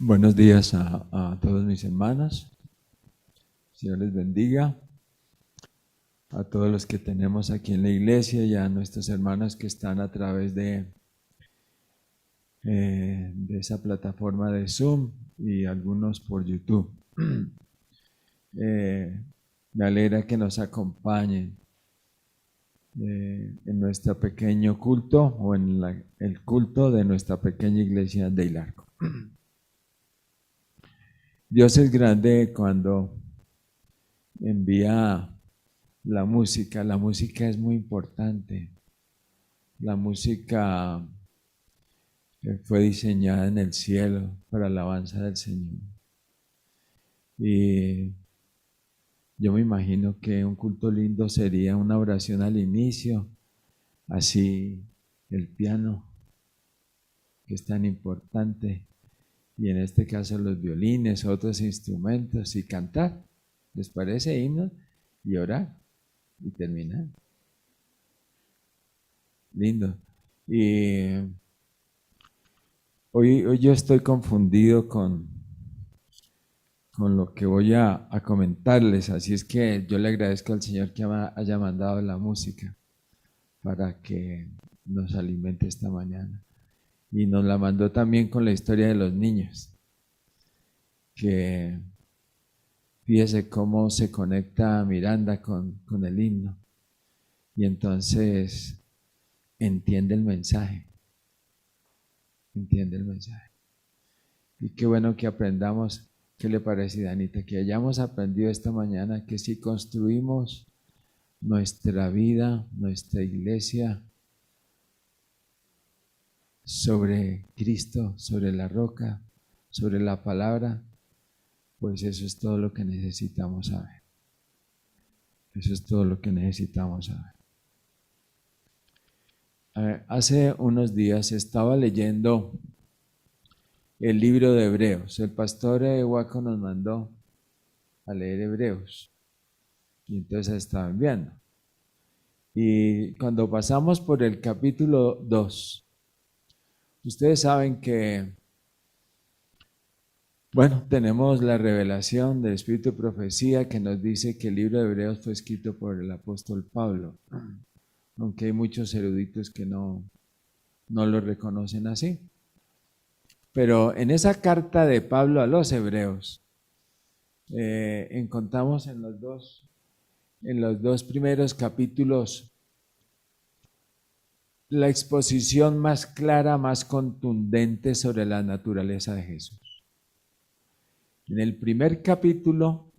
Buenos días a todos mis hermanos. Señor les bendiga. A todos los que tenemos aquí en la iglesia y a nuestros hermanos que están a través de esa plataforma de Zoom y algunos por YouTube. Me alegra que nos acompañen en nuestro pequeño culto o en el culto de nuestra pequeña iglesia de Hilarco. Dios es grande cuando envía la música es muy importante. La música fue diseñada en el cielo para alabanza del Señor. Y yo me imagino que un culto lindo sería una oración al inicio, así el piano, que es tan importante, y en este caso los violines, otros instrumentos, y cantar. ¿Les parece himnos? Y orar, y terminar. Lindo. Y hoy yo estoy confundido con lo que voy a comentarles, así es que yo le agradezco al Señor que haya mandado la música para que nos alimente esta mañana. Y nos la mandó también con la historia de los niños, que fíjese cómo se conecta Miranda con el himno, y entonces entiende el mensaje. Y qué bueno que aprendamos. ¿Qué le parece, Danita? Que hayamos aprendido esta mañana que si construimos nuestra vida, nuestra iglesia sobre Cristo, sobre la roca, sobre la palabra, pues eso es todo lo que necesitamos saber. Eso es todo lo que necesitamos saber. Hace unos días estaba leyendo el libro de Hebreos. El pastor Waco nos mandó a leer Hebreos y entonces estaba enviando. Y cuando pasamos por el capítulo 2, ustedes saben que, bueno, tenemos la revelación del Espíritu de Profecía que nos dice que el libro de Hebreos fue escrito por el apóstol Pablo, aunque hay muchos eruditos que no lo reconocen así. Pero en esa carta de Pablo a los Hebreos, encontramos en los dos primeros capítulos la exposición más clara, más contundente sobre la naturaleza de Jesús. En el primer capítulo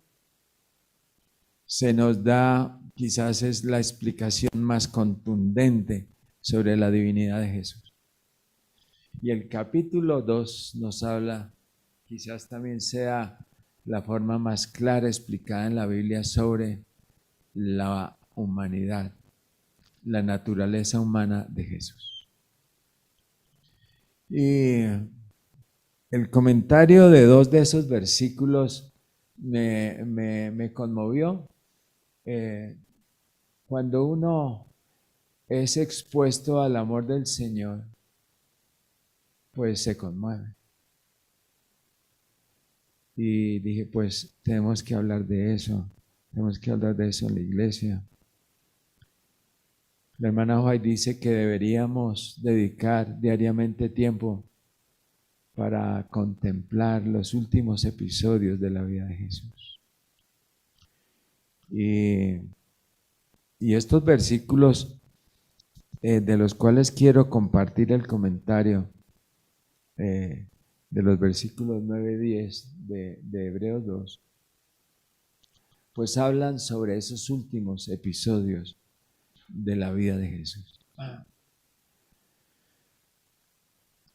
se nos da, quizás es la explicación más contundente sobre la divinidad de Jesús. Y el capítulo 2 nos habla, quizás también sea la forma más clara explicada en la Biblia sobre la humanidad, la naturaleza humana de Jesús. Y el comentario de dos de esos versículos me conmovió. Cuando uno es expuesto al amor del Señor, pues se conmueve. Y dije, pues tenemos que hablar de eso, en la iglesia. La hermana Hoy dice que deberíamos dedicar diariamente tiempo para contemplar los últimos episodios de la vida de Jesús. Y estos versículos de los cuales quiero compartir el comentario, de los versículos 9 y 10 de Hebreos 2, pues hablan sobre esos últimos episodios de la vida de Jesús.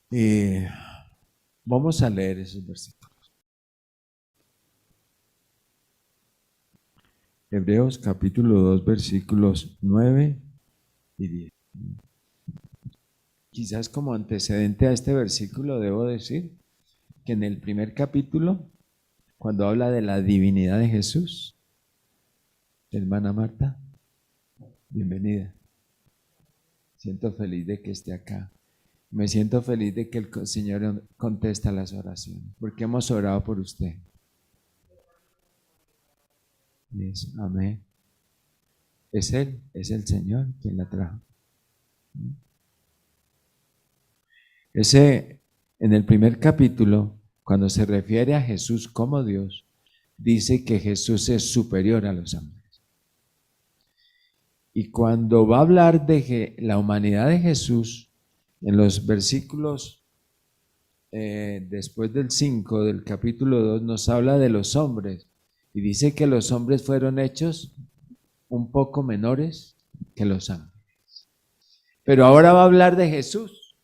Y vamos a leer esos versículos. Hebreos capítulo 2, versículos 9 y 10. Quizás como antecedente a este versículo debo decir que en el primer capítulo, cuando habla de la divinidad de Jesús, hermana Marta, bienvenida. Siento feliz de que esté acá. Me siento feliz de que el Señor contesta las oraciones, porque hemos orado por usted. Yes, amén. Es Él, es el Señor quien la trajo. En el primer capítulo, cuando se refiere a Jesús como Dios, dice que Jesús es superior a los ángeles. Y cuando va a hablar de la humanidad de Jesús, en los versículos después del 5 del capítulo 2, nos habla de los hombres y dice que los hombres fueron hechos un poco menores que los ángeles. Pero ahora va a hablar de Jesús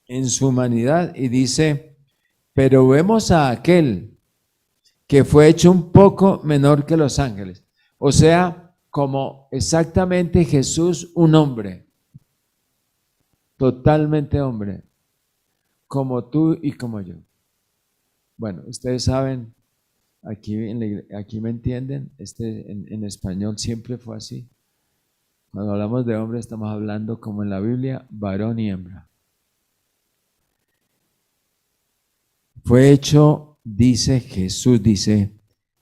en su humanidad y dice, pero vemos a aquel que fue hecho un poco menor que los ángeles. O sea, como exactamente Jesús, un hombre, totalmente hombre, como tú y como yo. Bueno, ustedes saben, aquí me entienden, en español siempre fue así. Cuando hablamos de hombre estamos hablando como en la Biblia, varón y hembra. Fue hecho, dice Jesús, dice,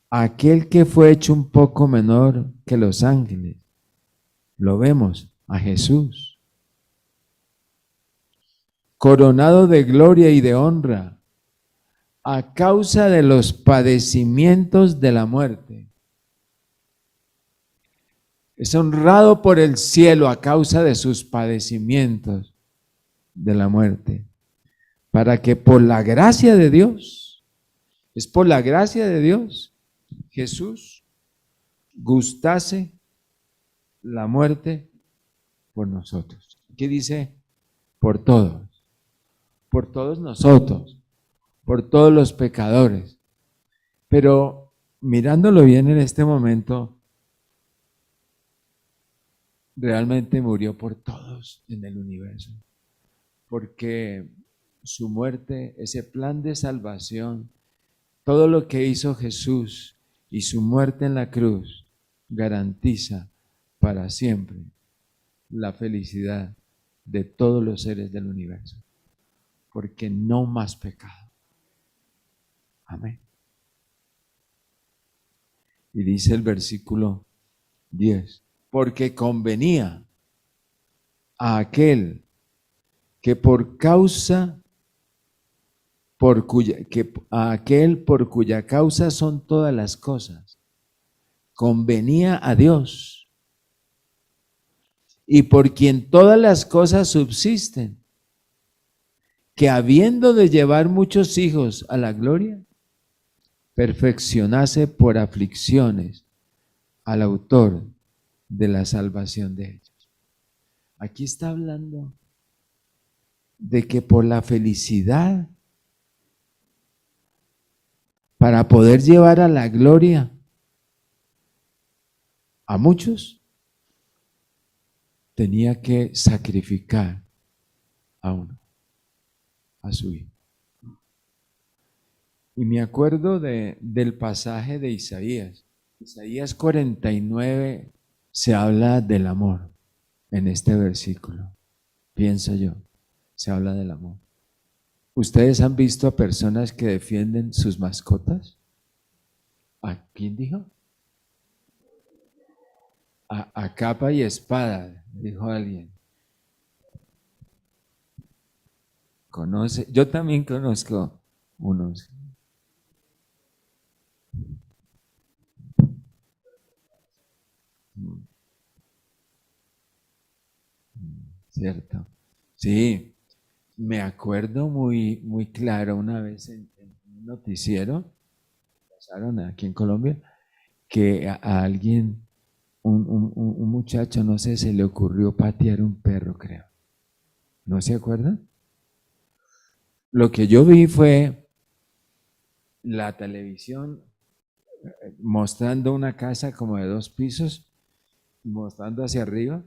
aquel que fue hecho un poco menor que los ángeles. Lo vemos a Jesús, coronado de gloria y de honra, a causa de los padecimientos de la muerte. Es honrado por el cielo a causa de sus padecimientos de la muerte, para que por la gracia de Dios, es por la gracia de Dios, Jesús gustase la muerte por nosotros. ¿Qué dice? Por todos nosotros, por todos los pecadores. Pero mirándolo bien en este momento, realmente murió por todos en el universo, porque su muerte, ese plan de salvación, todo lo que hizo Jesús y su muerte en la cruz garantiza para siempre la felicidad de todos los seres del universo, porque no más pecado. Amén. Y dice el versículo 10, porque convenía a aquel que por cuya causa son todas las cosas, convenía a Dios, y por quien todas las cosas subsisten, que habiendo de llevar muchos hijos a la gloria, perfeccionase por aflicciones al autor de la salvación de ellos. Aquí está hablando de que por la felicidad, para poder llevar a la gloria a muchos, tenía que sacrificar a uno, a su hijo. Y me acuerdo del pasaje de Isaías. Isaías 49 se habla del amor en este versículo. Pienso yo, se habla del amor. ¿Ustedes han visto a personas que defienden sus mascotas? ¿A quién dijo? A capa y espada, dijo alguien. Yo también conozco unos. ¿Cierto? Sí, me acuerdo muy, muy claro una vez en un noticiero, pasaron aquí en Colombia, que a alguien, un muchacho, no sé, se le ocurrió patear un perro, creo. ¿No se acuerdan? Lo que yo vi fue la televisión mostrando una casa como de 2 pisos, mostrando hacia arriba,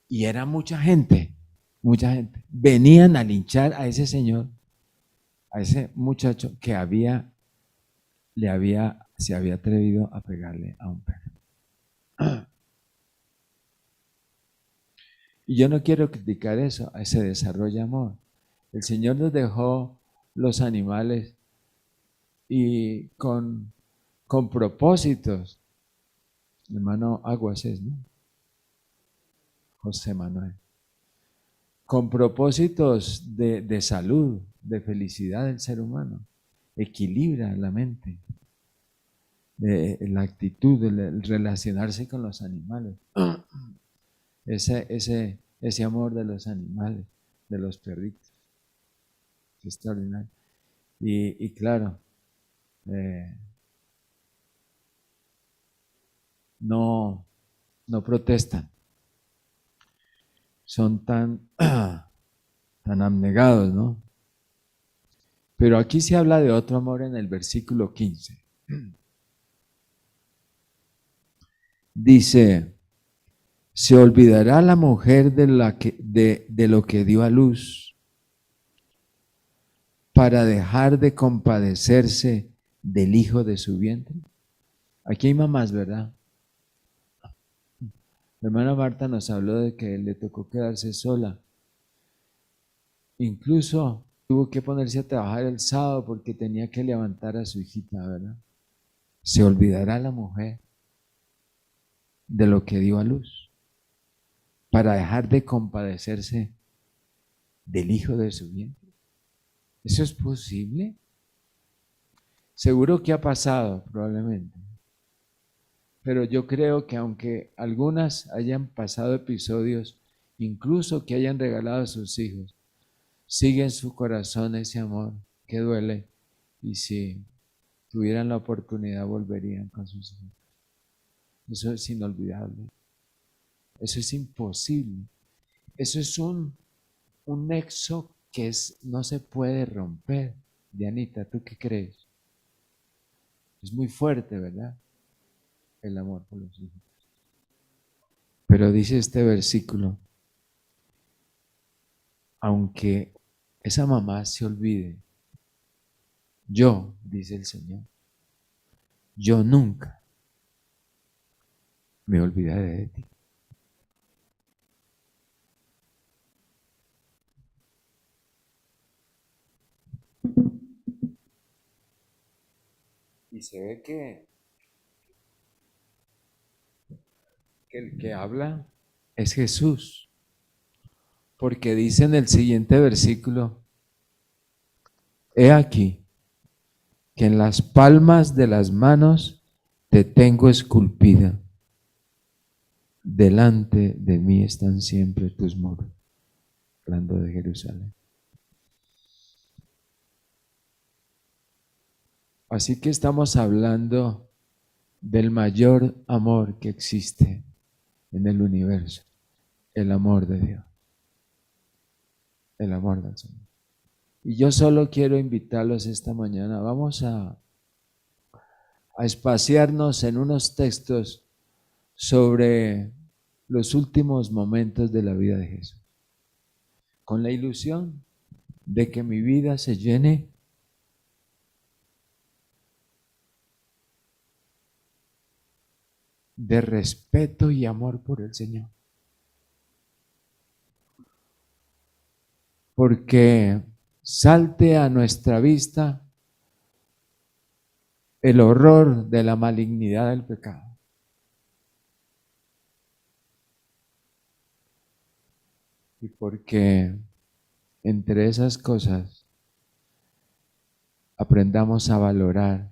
y era mucha gente. Venían a linchar a ese señor, a ese muchacho que se había atrevido a pegarle a un perro. Y yo no quiero criticar eso, se desarrolla amor. El Señor nos dejó los animales y con propósitos. Hermano Aguas es, ¿no? José Manuel. Con propósitos de salud, de felicidad del ser humano. Equilibra la mente, la actitud, el relacionarse con los animales. Ese amor de los animales, de los perritos. Es extraordinario. Y claro, no protestan. Son tan abnegados, ¿no? Pero aquí se habla de otro amor en el versículo 15. Dice, ¿se olvidará la mujer de lo que dio a luz para dejar de compadecerse del hijo de su vientre? Aquí hay mamás, ¿verdad? La hermana Marta nos habló de que le tocó quedarse sola. Incluso tuvo que ponerse a trabajar el sábado porque tenía que levantar a su hijita, ¿verdad? ¿Se olvidará la mujer de lo que dio a luz para dejar de compadecerse del hijo de su vientre? ¿Eso es posible? Seguro que ha pasado, probablemente. Pero yo creo que aunque algunas hayan pasado episodios, incluso que hayan regalado a sus hijos, sigue en su corazón ese amor que duele, y si tuvieran la oportunidad volverían con sus hijos. Eso es inolvidable. Eso es imposible. Eso es un nexo que no se puede romper. Dianita, ¿tú qué crees? Es muy fuerte, ¿verdad? El amor por los hijos. Pero dice este versículo, aunque esa mamá se olvide, yo, dice el Señor, yo nunca me olvidaré de ti. Y se ve que el que habla es Jesús, porque dice en el siguiente versículo, he aquí que en las palmas de las manos te tengo esculpida, delante de mí están siempre tus muros, hablando de Jerusalén. Así que estamos hablando del mayor amor que existe en el universo, el amor de Dios, el amor del Señor. Y yo solo quiero invitarlos esta mañana, vamos a espaciarnos en unos textos sobre los últimos momentos de la vida de Jesús, con la ilusión de que mi vida se llene de respeto y amor por el Señor. Porque salte a nuestra vista el horror de la malignidad del pecado. Y porque entre esas cosas aprendamos a valorar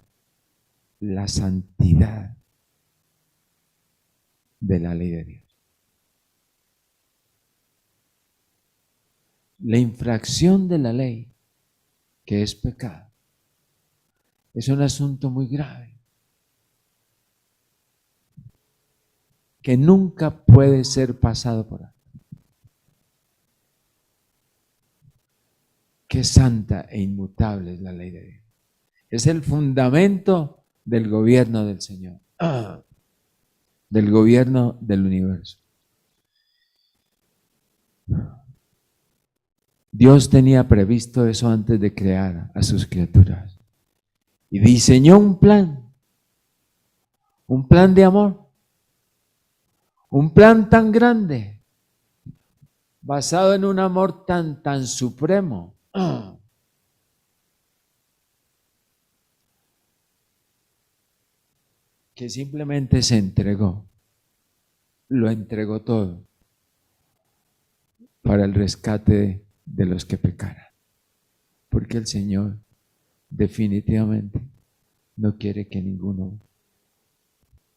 la santidad de la ley de Dios. La infracción de la ley, que es pecado, es un asunto muy grave, que nunca puede ser pasado por alto. Qué santa e inmutable es la ley de Dios. Es el fundamento del gobierno del Señor, del gobierno del universo. Dios tenía previsto eso antes de crear a sus criaturas y diseñó un plan de amor, un plan tan grande basado en un amor tan supremo, que simplemente se entregó, lo entregó todo para el rescate de los que pecaran. Porque el Señor definitivamente no quiere que ninguno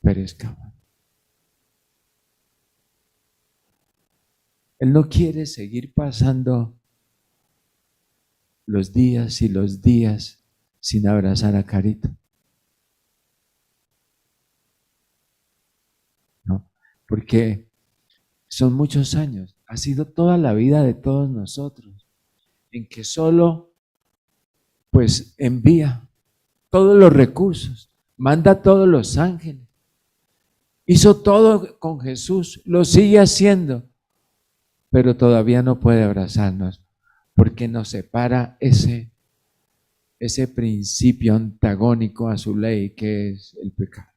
perezca. Él no quiere seguir pasando los días y los días sin abrazar a Carito. ¿No? Porque son muchos años, ha sido toda la vida de todos nosotros, en que solo pues envía todos los recursos, manda a todos los ángeles, hizo todo con Jesús, lo sigue haciendo, pero todavía no puede abrazarnos, porque nos separa ese principio antagónico a su ley, que es el pecado.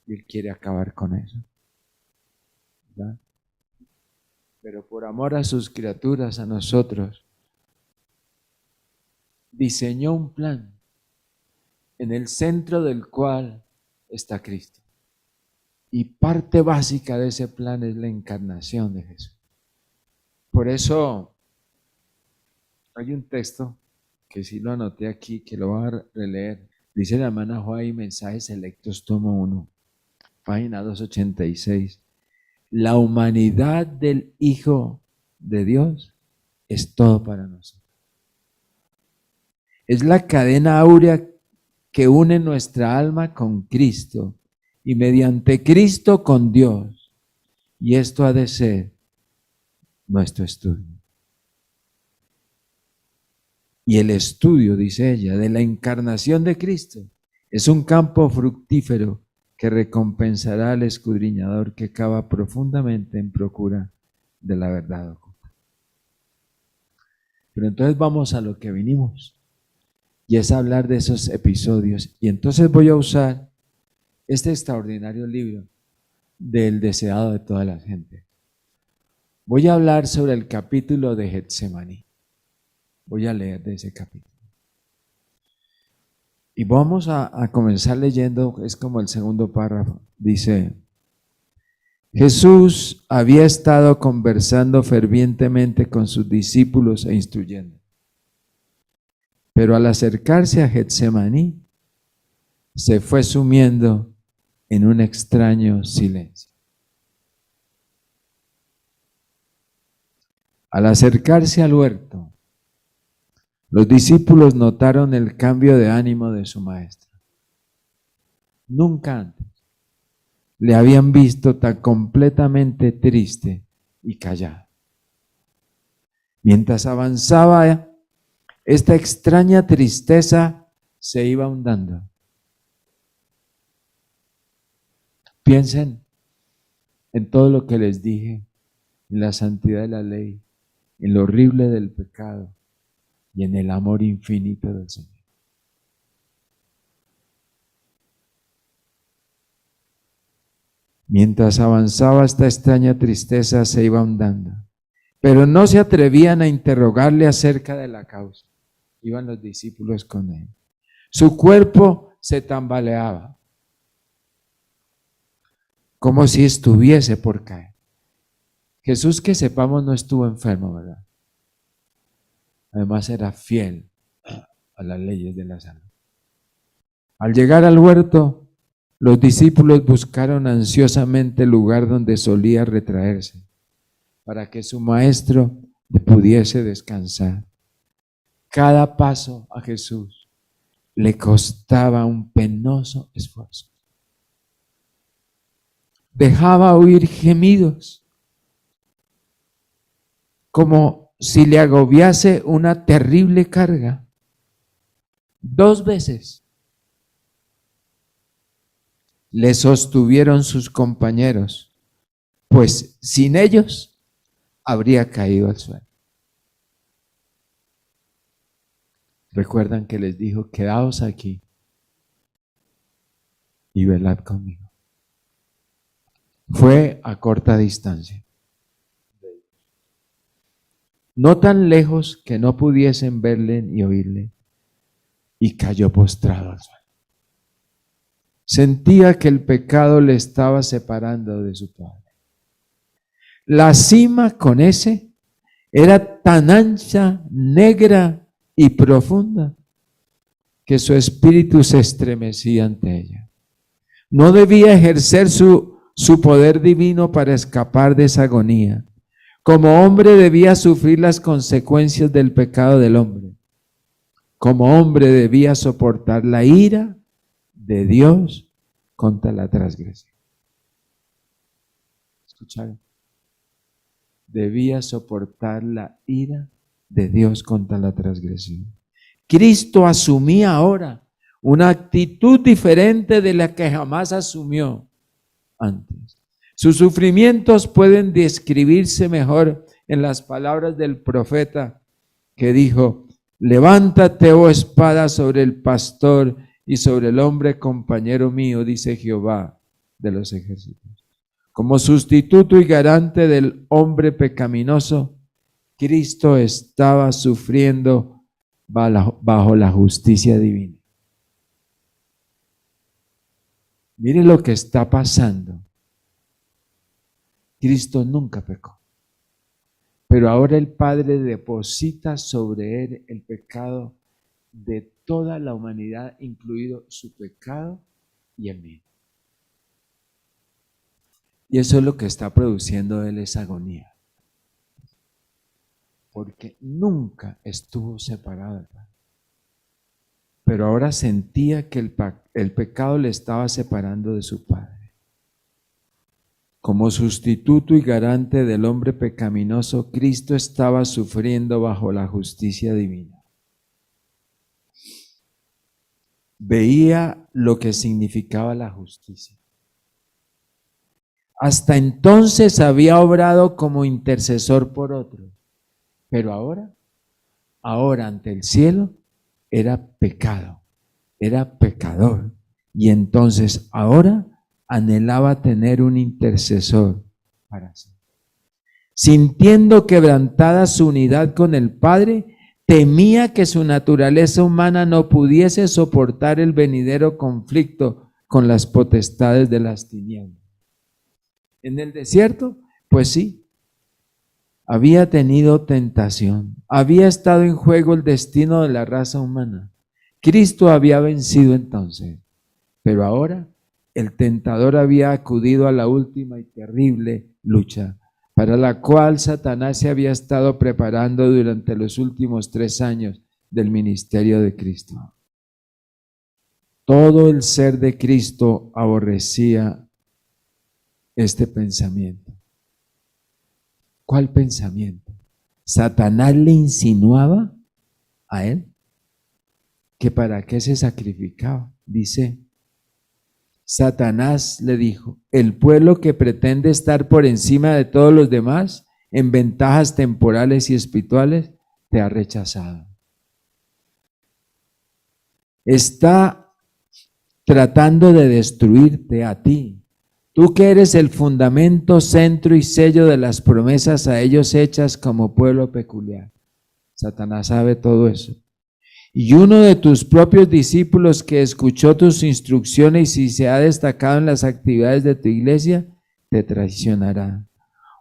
Y Él quiere acabar con eso, ¿verdad? Pero por amor a sus criaturas, a nosotros, diseñó un plan en el centro del cual está Cristo. Y parte básica de ese plan es la encarnación de Jesús. Por eso hay un texto que sí lo anoté aquí, que lo voy a releer. Dice la hermana Joay, Mensajes Selectos, tomo 1, página 286. La humanidad del Hijo de Dios es todo para nosotros. Es la cadena áurea que une nuestra alma con Cristo y mediante Cristo con Dios. Y esto ha de ser nuestro estudio. Y el estudio, dice ella, de la encarnación de Cristo es un campo fructífero que recompensará al escudriñador que cava profundamente en procura de la verdad oculta. Pero entonces vamos a lo que vinimos, y es hablar de esos episodios. Y entonces voy a usar este extraordinario libro del deseado de toda la gente. Voy a hablar sobre el capítulo de Getsemaní. Voy a leer de ese capítulo. Y vamos a comenzar leyendo, es como el segundo párrafo. Dice: Jesús había estado conversando fervientemente con sus discípulos e instruyendo. Pero al acercarse a Getsemaní, se fue sumiendo en un extraño silencio. Al acercarse al huerto, los discípulos notaron el cambio de ánimo de su maestro. Nunca antes le habían visto tan completamente triste y callado. Mientras avanzaba, esta extraña tristeza se iba ahondando. Piensen en todo lo que les dije, en la santidad de la ley, en lo horrible del pecado y en el amor infinito del Señor. Mientras avanzaba, esta extraña tristeza se iba ahondando, pero no se atrevían a interrogarle acerca de la causa. Iban los discípulos con él. Su cuerpo se tambaleaba, como si estuviese por caer. Jesús, que sepamos, no estuvo enfermo, ¿verdad? Además era fiel a las leyes de la salud. Al llegar al huerto, los discípulos buscaron ansiosamente el lugar donde solía retraerse, para que su maestro pudiese descansar. Cada paso a Jesús le costaba un penoso esfuerzo. Dejaba oír gemidos, como si le agobiase una terrible carga. 2 veces le sostuvieron sus compañeros, pues sin ellos habría caído al suelo. Recuerdan que les dijo: quedaos aquí y velad conmigo. Fue a corta distancia. no tan lejos que no pudiesen verle ni oírle, y cayó postrado al suelo. Sentía que el pecado le estaba separando de su Padre. La cima con ese era tan ancha, negra y profunda que su espíritu se estremecía ante ella. No debía ejercer su poder divino para escapar de esa agonía. Como hombre debía sufrir las consecuencias del pecado del hombre. Como hombre debía soportar la ira de Dios contra la transgresión. ¿Escucharon? Debía soportar la ira de Dios contra la transgresión. Cristo asumía ahora una actitud diferente de la que jamás asumió antes. Sus sufrimientos pueden describirse mejor en las palabras del profeta que dijo: levántate, oh espada, sobre el pastor y sobre el hombre compañero mío, dice Jehová de los ejércitos. Como sustituto y garante del hombre pecaminoso, Cristo estaba sufriendo bajo la justicia divina. Mire lo que está pasando. Cristo nunca pecó, pero ahora el Padre deposita sobre él el pecado de toda la humanidad, incluido su pecado y el mío. Y eso es lo que está produciendo él, esa agonía, porque nunca estuvo separado del Padre, pero ahora sentía que el pecado le estaba separando de su Padre. Como sustituto y garante del hombre pecaminoso, Cristo estaba sufriendo bajo la justicia divina. Veía lo que significaba la justicia. Hasta entonces había obrado como intercesor por otro, pero ahora ante el cielo era pecado, era pecador, y entonces ahora anhelaba tener un intercesor para sí. Sintiendo quebrantada su unidad con el Padre, temía que su naturaleza humana no pudiese soportar el venidero conflicto con las potestades de las tinieblas. En el desierto, pues sí, había tenido tentación, había estado en juego el destino de la raza humana. Cristo había vencido entonces, pero ahora el tentador había acudido a la última y terrible lucha, para la cual Satanás se había estado preparando durante los últimos 3 años del ministerio de Cristo. Todo el ser de Cristo aborrecía este pensamiento. ¿Cuál pensamiento? Satanás le insinuaba a él que para qué se sacrificaba. Dice, Satanás le dijo: el pueblo que pretende estar por encima de todos los demás en ventajas temporales y espirituales te ha rechazado. Está tratando de destruirte a ti. Tú que eres el fundamento, centro y sello de las promesas a ellos hechas como pueblo peculiar. Satanás sabe todo eso. Y uno de tus propios discípulos que escuchó tus instrucciones y se ha destacado en las actividades de tu iglesia, te traicionará.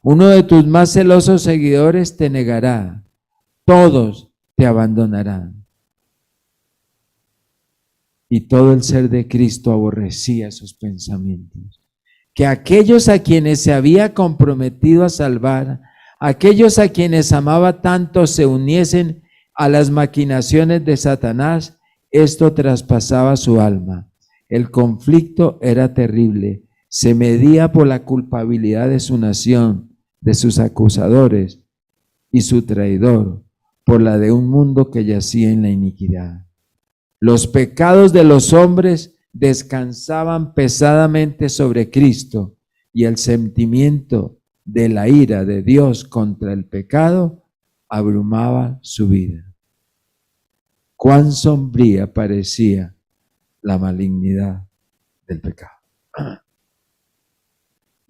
Uno de tus más celosos seguidores te negará. Todos te abandonarán. Y todo el ser de Cristo aborrecía esos pensamientos. Que aquellos a quienes se había comprometido a salvar, aquellos a quienes amaba tanto, se uniesen a las maquinaciones de Satanás, esto traspasaba su alma. El conflicto era terrible, se medía por la culpabilidad de su nación, de sus acusadores y su traidor, por la de un mundo que yacía en la iniquidad. Los pecados de los hombres descansaban pesadamente sobre Cristo y el sentimiento de la ira de Dios contra el pecado abrumaba su vida. Cuán sombría parecía la malignidad del pecado.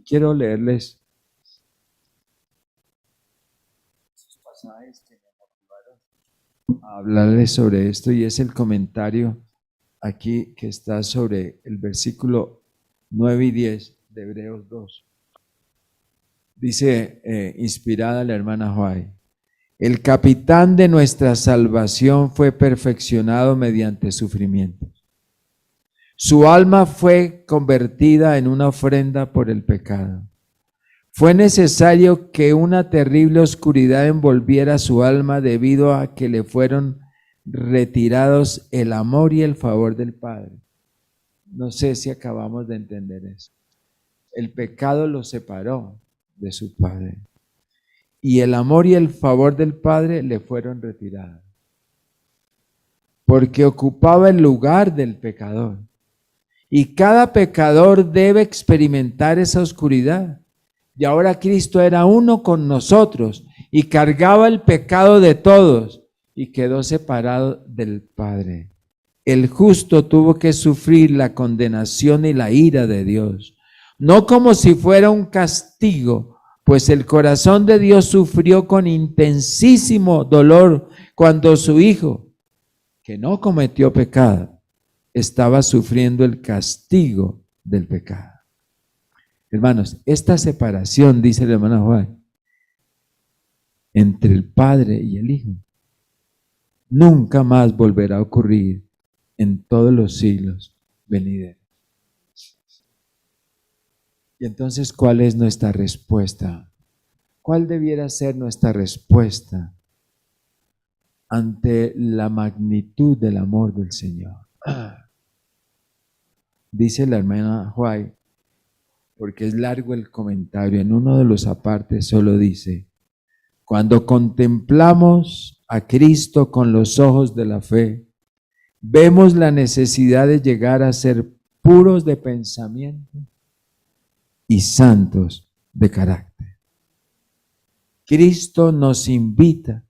Quiero leerles pasajes que me motivaron a hablarles sobre esto, y es el comentario aquí que está sobre el versículo 9 y 10 de Hebreos 2. Dice, inspirada la hermana White: el capitán de nuestra salvación fue perfeccionado mediante sufrimiento. Su alma fue convertida en una ofrenda por el pecado. Fue necesario que una terrible oscuridad envolviera su alma debido a que le fueron retirados el amor y el favor del Padre. No sé si acabamos de entender eso. El pecado lo separó de su Padre, y el amor y el favor del Padre le fueron retirados, porque ocupaba el lugar del pecador. Y cada pecador debe experimentar esa oscuridad. Y ahora Cristo era uno con nosotros y cargaba el pecado de todos y quedó separado del Padre. El justo tuvo que sufrir la condenación y la ira de Dios, no como si fuera un castigo, pues el corazón de Dios sufrió con intensísimo dolor cuando su Hijo, que no cometió pecado, estaba sufriendo el castigo del pecado. Hermanos, esta separación, dice el hermano Juan, entre el Padre y el Hijo, nunca más volverá a ocurrir en todos los siglos venideros. Y entonces, ¿cuál es nuestra respuesta? ¿Cuál debiera ser nuestra respuesta ante la magnitud del amor del Señor? Dice la hermana White, porque es largo el comentario, en uno de los apartes solo dice: cuando contemplamos a Cristo con los ojos de la fe, vemos la necesidad de llegar a ser puros de pensamiento y santos de carácter. Cristo nos invita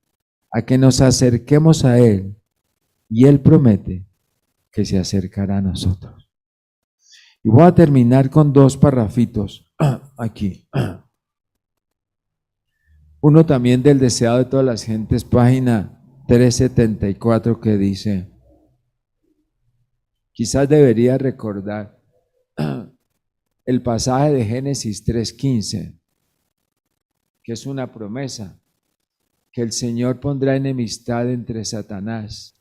a que nos acerquemos a Él, y Él promete que se acercará a nosotros. Y voy a terminar con dos parrafitos aquí. Uno también del deseado de todas las gentes, página 374, que dice: quizás debería recordar el pasaje de Génesis 3:15, que es una promesa, que el Señor pondrá enemistad entre Satanás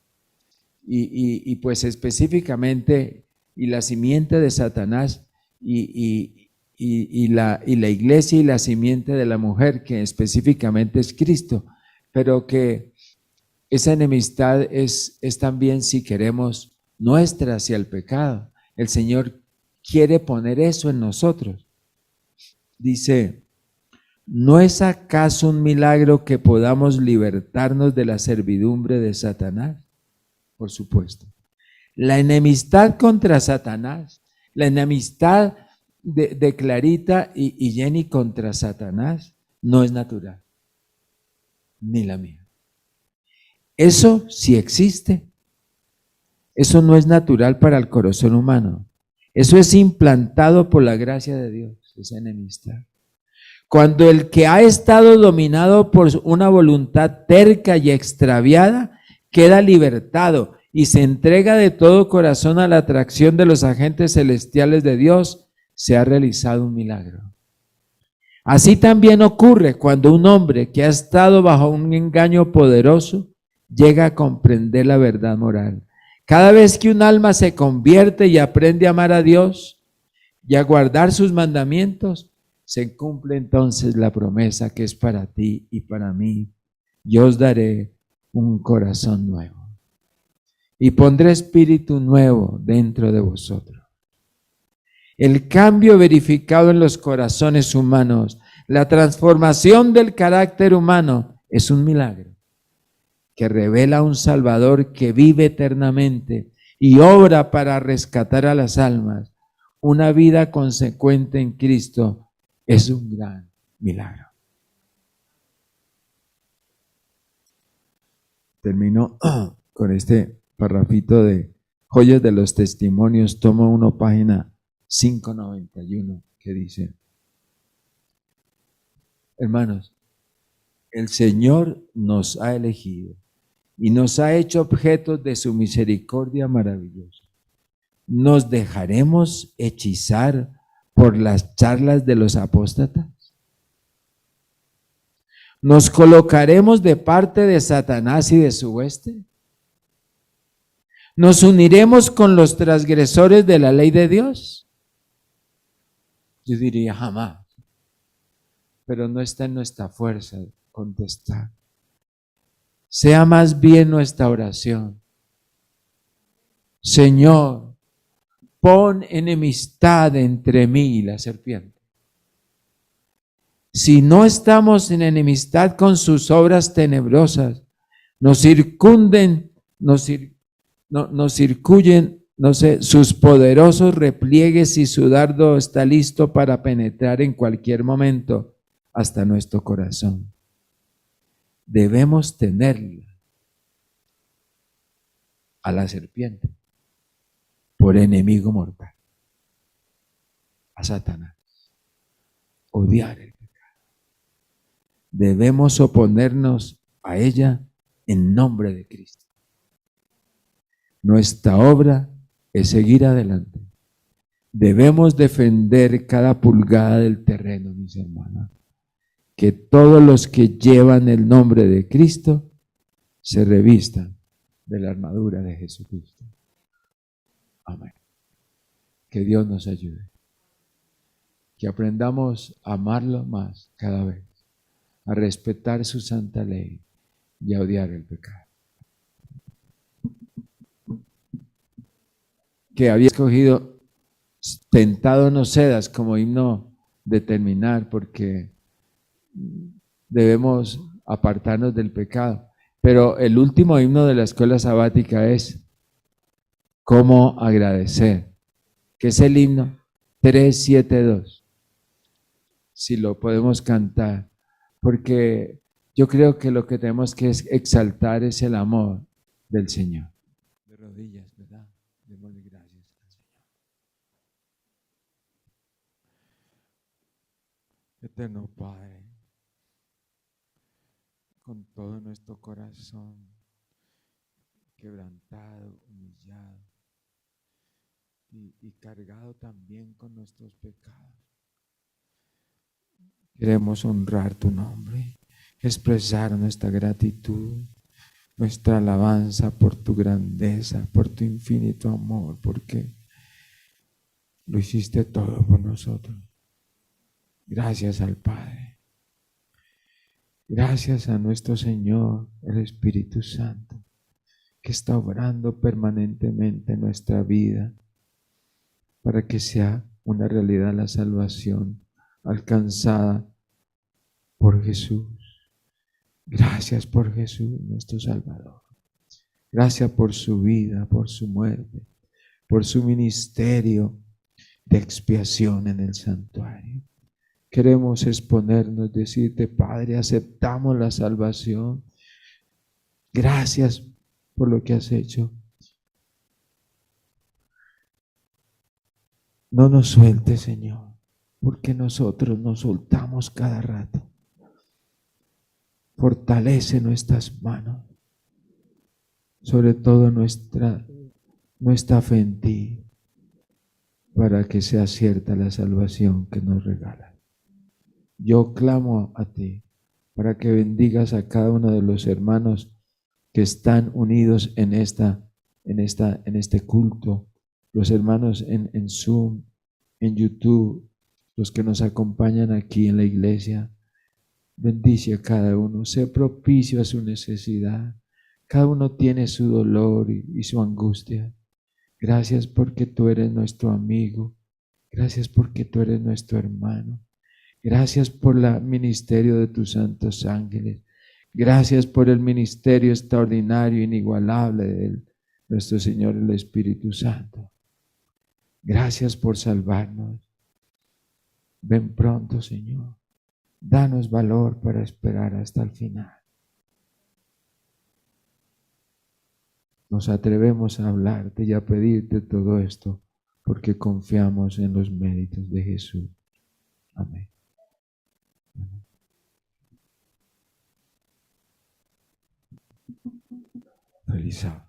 y pues específicamente, y la simiente de Satanás y la iglesia, y la simiente de la mujer, que específicamente es Cristo, pero que esa enemistad es también, si queremos, nuestra hacia el pecado. El Señor quiere poner eso en nosotros. Dice: ¿no es acaso un milagro que podamos libertarnos de la servidumbre de Satanás? Por supuesto. La enemistad contra Satanás, la enemistad de Clarita y Jenny contra Satanás no es natural, ni la mía. Eso sí existe. Eso no es natural para el corazón humano. Eso es implantado por la gracia de Dios, esa enemistad. Cuando el que ha estado dominado por una voluntad terca y extraviada queda libertado y se entrega de todo corazón a la atracción de los agentes celestiales de Dios, se ha realizado un milagro. Así también ocurre cuando un hombre que ha estado bajo un engaño poderoso llega a comprender la verdad moral. Cada vez que un alma se convierte y aprende a amar a Dios y a guardar sus mandamientos, se cumple entonces la promesa que es para ti y para mí: yo os daré un corazón nuevo y pondré espíritu nuevo dentro de vosotros. El cambio verificado en los corazones humanos, la transformación del carácter humano, es un milagro que revela a un Salvador que vive eternamente y obra para rescatar a las almas. Una vida consecuente en Cristo es un gran milagro. Termino con este parrafito de Joyas de los Testimonios, tomo 1, página 591, que dice: hermanos, el Señor nos ha elegido y nos ha hecho objetos de su misericordia maravillosa. ¿Nos dejaremos hechizar por las charlas de los apóstatas? ¿Nos colocaremos de parte de Satanás y de su hueste? ¿Nos uniremos con los transgresores de la ley de Dios? Yo diría jamás, pero no está en nuestra fuerza contestar. Sea más bien nuestra oración: Señor, pon enemistad entre mí y la serpiente. Si no estamos en enemistad con sus obras tenebrosas, nos circunden, nos circuyen, sus poderosos repliegues, y su dardo está listo para penetrar en cualquier momento hasta nuestro corazón. Debemos tenerla a la serpiente por enemigo mortal, a Satanás, odiar el pecado. Debemos oponernos a ella en nombre de Cristo. Nuestra obra es seguir adelante. Debemos defender cada pulgada del terreno, mis hermanos. Que todos los que llevan el nombre de Cristo se revistan de la armadura de Jesucristo. Amén. Que Dios nos ayude. Que aprendamos a amarlo más cada vez, a respetar su santa ley y a odiar el pecado. Que había escogido Tentado no cedas como himno de terminar, porque debemos apartarnos del pecado. Pero el último himno de la escuela sabática es Cómo agradecer, que es el himno 372. Si lo podemos cantar, porque yo creo que lo que tenemos que exaltar es el amor del Señor. De rodillas, ¿verdad? Démosle gracias al Señor. Eterno Padre, con todo nuestro corazón quebrantado, humillado y cargado también con nuestros pecados, queremos honrar tu nombre, expresar nuestra gratitud, nuestra alabanza por tu grandeza, por tu infinito amor, porque lo hiciste todo por nosotros. Gracias al Padre. Gracias a nuestro Señor, el Espíritu Santo, que está obrando permanentemente en nuestra vida para que sea una realidad la salvación alcanzada por Jesús. Gracias por Jesús, nuestro Salvador. Gracias por su vida, por su muerte, por su ministerio de expiación en el santuario. Queremos exponernos, decirte, Padre, aceptamos la salvación. Gracias por lo que has hecho. No nos sueltes, Señor, porque nosotros nos soltamos cada rato. Fortalece nuestras manos, sobre todo nuestra fe en ti, para que sea cierta la salvación que nos regalas. Yo clamo a ti para que bendigas a cada uno de los hermanos que están unidos en este culto, los hermanos en Zoom, en YouTube, los que nos acompañan aquí en la iglesia. Bendice a cada uno, sé propicio a su necesidad. Cada uno tiene su dolor y su angustia. Gracias porque tú eres nuestro amigo. Gracias porque tú eres nuestro hermano. Gracias por el ministerio de tus santos ángeles. Gracias por el ministerio extraordinario, inigualable de nuestro Señor el Espíritu Santo. Gracias por salvarnos. Ven pronto, Señor. Danos valor para esperar hasta el final. Nos atrevemos a hablarte y a pedirte todo esto porque confiamos en los méritos de Jesús. Amén. Feliz sábado.